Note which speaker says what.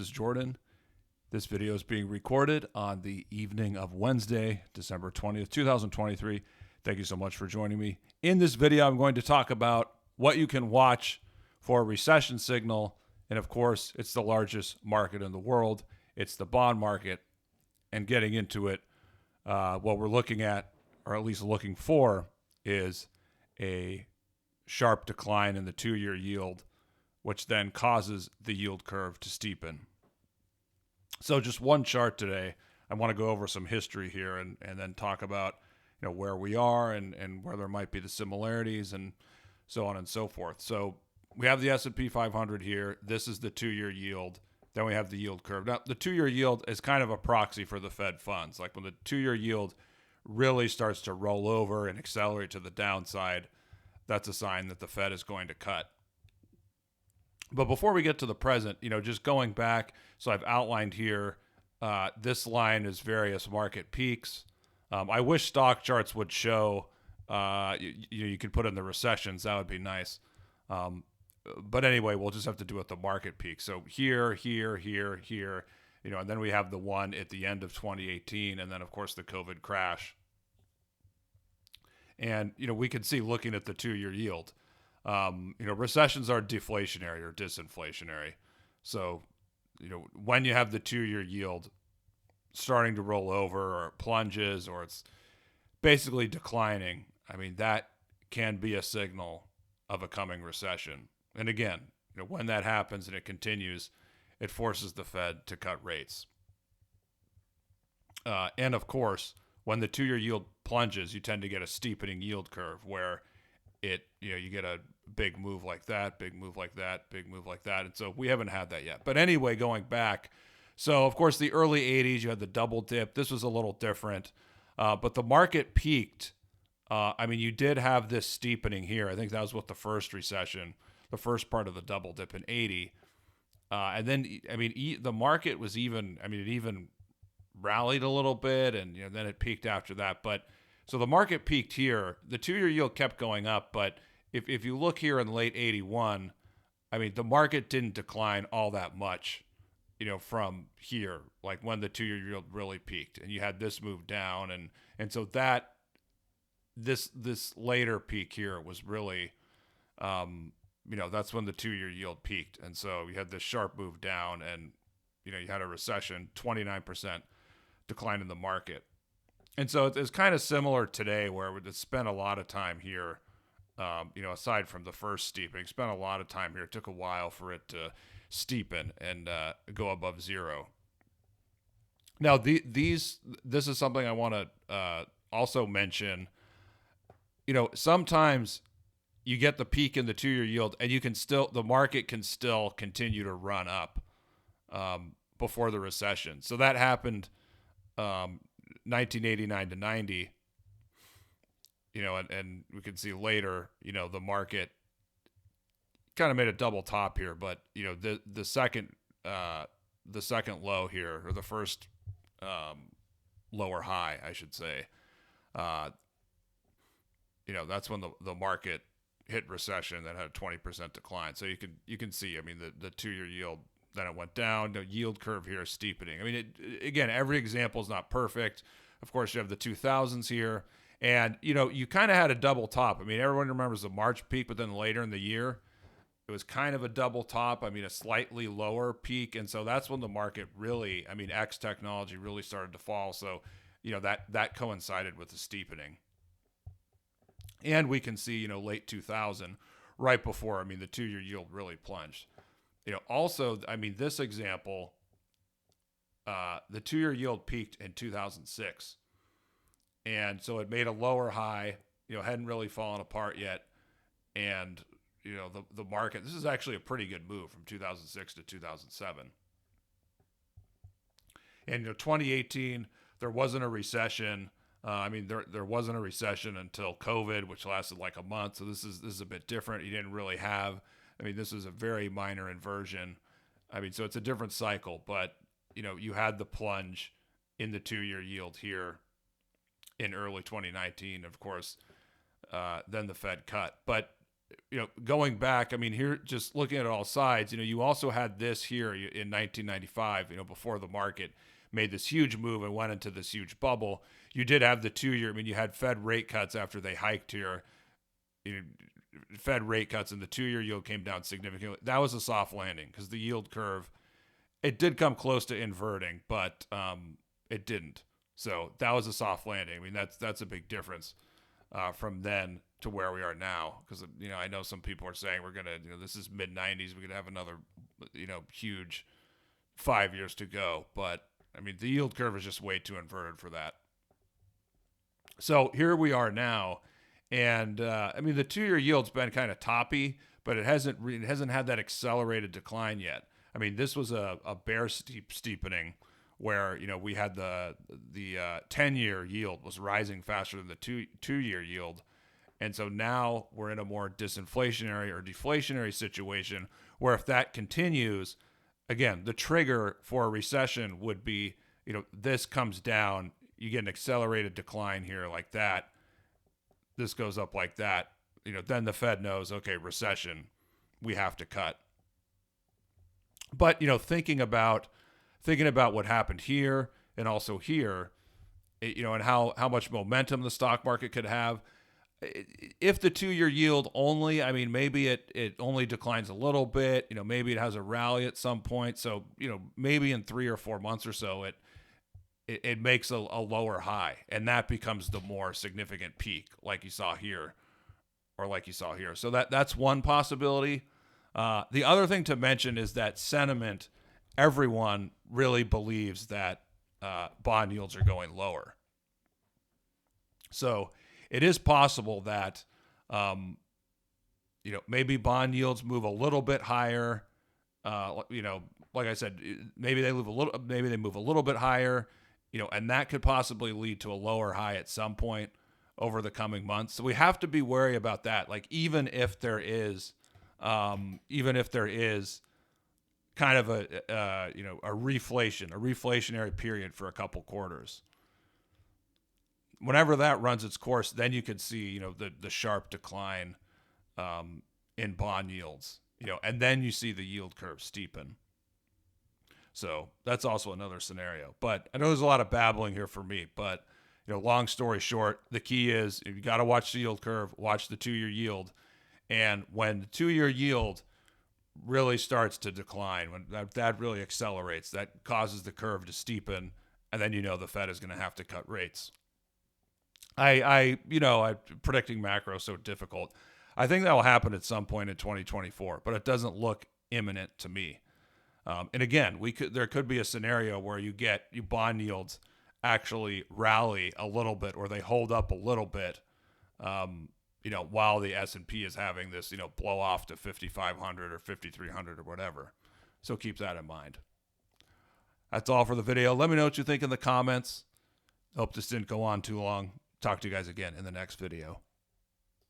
Speaker 1: This is Jordan. This video is being recorded on the evening of Wednesday, December 20th, 2023. Thank you so much for joining me. In this video, I'm going to talk about what you can watch for a recession signal. And of course, it's the largest market in the world. It's the bond market. And getting into it, what we're looking at, or at least looking for, is a sharp decline in the two-year yield, which then causes the yield curve to steepen. So just one chart today. I want to go over some history here and then talk about where we are and where there might be the similarities and so on and so forth. So we have the S&P 500 here. This is the two-year yield. Then we have the yield curve. Now, the two-year yield is kind of a proxy for the Fed funds. Like when the two-year yield really starts to roll over and accelerate to the downside, that's a sign that the Fed is going to cut. But before we get to the present, just going back, so I've outlined here, this line is various market peaks. I wish stock charts would show, you could put in the recessions. That would be nice. But anyway, we'll just have to do it the market peak. So here, and then we have the one at the end of 2018, and then, of course, the COVID crash. And, we can see looking at the two-year yield, recessions are deflationary or disinflationary. So, when you have the two-year yield starting to roll over or it plunges or it's basically declining, that can be a signal of a coming recession. And again, when that happens and it continues, it forces the Fed to cut rates. And of course, when the two-year yield plunges, you tend to get a steepening yield curve where you get a big move like that, big move like that, big move like that. And so we haven't had that yet. But anyway, going back, so of course the early 80s, you had the double dip. This was a little different. But the market peaked. You did have this steepening here. I think that was with the first recession, the first part of the double dip in 80. And then, the market was even, it even rallied a little bit, and then it peaked after that. But so the market peaked here. The two-year yield kept going up, but if you look here in late 81, the market didn't decline all that much, from here, like when the two-year yield really peaked, and you had this move down, and so that this later peak here was really, that's when the two-year yield peaked, and so you had this sharp move down, and you had a recession, 29% decline in the market. And so it's kind of similar today where we spent a lot of time here, aside from the first steepening, spent a lot of time here. It took a while for it to steepen and go above zero. Now, this is something I want to also mention. Sometimes you get the peak in the two-year yield and the market can still continue to run up before the recession. So that happened 1989 to 90, and we can see later, the market kind of made a double top here, but the second low here, or the first lower high, I should say, that's when the market hit recession that had a 20% decline. So you can see, the two-year yield, then it went down. The yield curve here is steepening. Again, every example is not perfect. Of course, you have the 2000s here. And, you kind of had a double top. Everyone remembers the March peak, but then later in the year, it was kind of a double top. A slightly lower peak. And so that's when the market really, X technology really started to fall. So, that coincided with the steepening. And we can see, late 2000, right before, the two-year yield really plunged. Also, this example, the two-year yield peaked in 2006. And so it made a lower high, hadn't really fallen apart yet. And, the market, this is actually a pretty good move from 2006 to 2007. And, 2018, there wasn't a recession. There wasn't a recession until COVID, which lasted like a month. So this is a bit different. You didn't really have, this is a very minor inversion. So it's a different cycle, but, you had the plunge in the two-year yield here in early 2019. Of course, then the Fed cut. But going back, I mean, here, just looking at all sides, you also had this here in 1995, before the market made this huge move and went into this huge bubble. You did have the 2-year. I mean, you had Fed rate cuts after they hiked here. Fed rate cuts and the 2-year yield came down significantly. That was a soft landing because the yield curve, it did come close to inverting, but it didn't. So that was a soft landing. I mean, that's a big difference from then to where we are now. Because I know some people are saying we're gonna, this is mid 90s. We're gonna have another, huge 5 years to go. But I mean, the yield curve is just way too inverted for that. So here we are now, and I mean, the 2-year yield's been kind of toppy, but it hasn't had that accelerated decline yet. I mean, this was a bear steepening where we had the 10-year yield was rising faster than the two-year yield, and so now we're in a more disinflationary or deflationary situation where if that continues, again, the trigger for a recession would be this comes down, you get an accelerated decline here like that, this goes up like that, then the Fed knows, okay, recession, we have to cut. But thinking about what happened here and also here, and how much momentum the stock market could have, if the 2-year yield only, I mean, maybe it only declines a little bit, maybe it has a rally at some point. So, maybe in 3 or 4 months or so, it makes a lower high, and that becomes the more significant peak like you saw here or like you saw here. So that's one possibility. The other thing to mention is that sentiment, everyone really believes that bond yields are going lower. So it is possible that, maybe bond yields move a little bit higher. Like I said, maybe they move a little bit higher, and that could possibly lead to a lower high at some point over the coming months. So we have to be wary about that. Like even if there is kind of a reflationary period for a couple quarters. Whenever that runs its course, then you could see, the sharp decline in bond yields, and then you see the yield curve steepen. So that's also another scenario. But I know there's a lot of babbling here for me, but long story short, the key is you got to watch the yield curve, watch the 2-year yield. And when the 2-year yield really starts to decline, when that really accelerates, that causes the curve to steepen, and then the Fed is going to have to cut rates. Predicting macro is so difficult. I think that will happen at some point in 2024, but it doesn't look imminent to me. And again, there could be a scenario where you bond yields actually rally a little bit, or they hold up a little bit, while the S&P is having this, blow off to 5,500 or 5,300 or whatever. So keep that in mind. That's all for the video. Let me know what you think in the comments. Hope this didn't go on too long. Talk to you guys again in the next video.